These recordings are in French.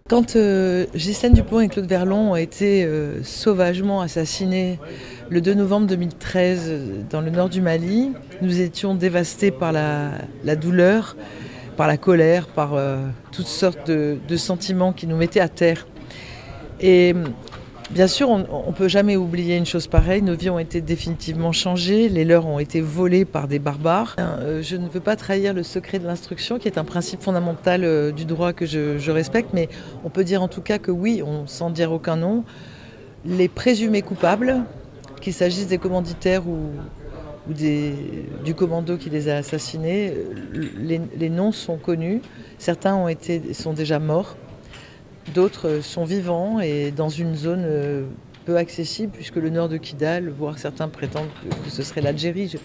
Quand Ghislaine Dupont et Claude Verlon ont été sauvagement assassinés le 2 novembre 2013 dans le nord du Mali, nous étions dévastés par la douleur, par la colère, par toutes sortes de sentiments qui nous mettaient à terre. Et bien sûr, on ne peut jamais oublier une chose pareille, nos vies ont été définitivement changées, les leurs ont été volées par des barbares. Je ne veux pas trahir le secret de l'instruction, qui est un principe fondamental du droit que je respecte, mais on peut dire en tout cas que oui, sans dire aucun nom, les présumés coupables, qu'il s'agisse des commanditaires ou du commando qui les a assassinés, les noms sont connus, certains sont déjà morts. D'autres sont vivants et dans une zone peu accessible, puisque le nord de Kidal, voire certains prétendent que ce serait l'Algérie.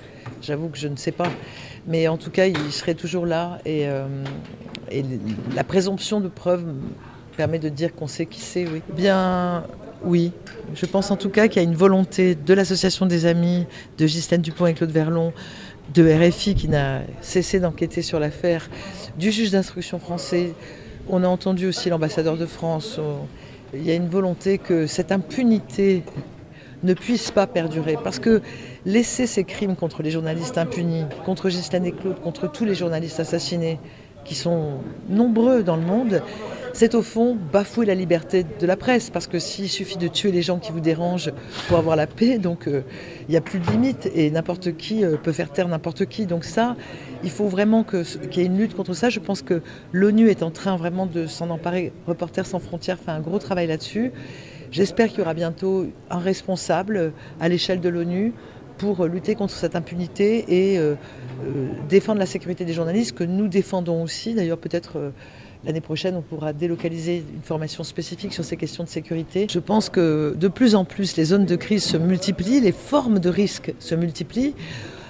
J'avoue que je ne sais pas. Mais en tout cas, ils seraient toujours là. Et la présomption de preuve permet de dire qu'on sait qui c'est, oui. Bien, oui. Je pense en tout cas qu'il y a une volonté de l'Association des Amis, de Ghislaine Dupont et Claude Verlon, de RFI qui n'a cessé d'enquêter sur l'affaire, du juge d'instruction français. On a entendu aussi l'ambassadeur de France. Il y a une volonté que cette impunité ne puisse pas perdurer. Parce que laisser ces crimes contre les journalistes impunis, contre Ghislaine et Claude, contre tous les journalistes assassinés, qui sont nombreux dans le monde, c'est au fond bafouer la liberté de la presse. Parce que s'il suffit de tuer les gens qui vous dérangent pour avoir la paix, donc il n'y a plus de limite. Et n'importe qui peut faire taire n'importe qui. Donc ça, il faut vraiment qu'il y ait une lutte contre ça. Je pense que l'ONU est en train vraiment de s'en emparer. Reporters sans frontières fait un gros travail là-dessus. J'espère qu'il y aura bientôt un responsable à l'échelle de l'ONU pour lutter contre cette impunité et défendre la sécurité des journalistes, que nous défendons aussi. D'ailleurs, peut-être l'année prochaine, on pourra délocaliser une formation spécifique sur ces questions de sécurité. Je pense que de plus en plus, les zones de crise se multiplient, les formes de risques se multiplient.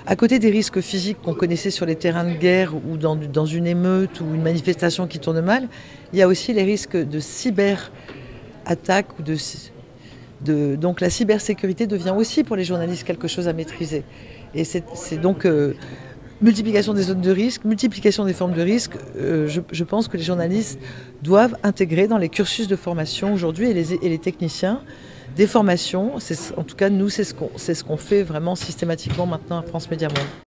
À côté des risques physiques qu'on connaissait sur les terrains de guerre ou dans une émeute ou une manifestation qui tourne mal, il y a aussi les risques de cyberattaques donc la cybersécurité devient aussi pour les journalistes quelque chose à maîtriser. Et c'est donc multiplication des zones de risque, multiplication des formes de risque. Je pense que les journalistes doivent intégrer dans les cursus de formation aujourd'hui et les techniciens des formations. En tout cas, nous, c'est ce qu'on fait vraiment systématiquement maintenant à France Médias Monde.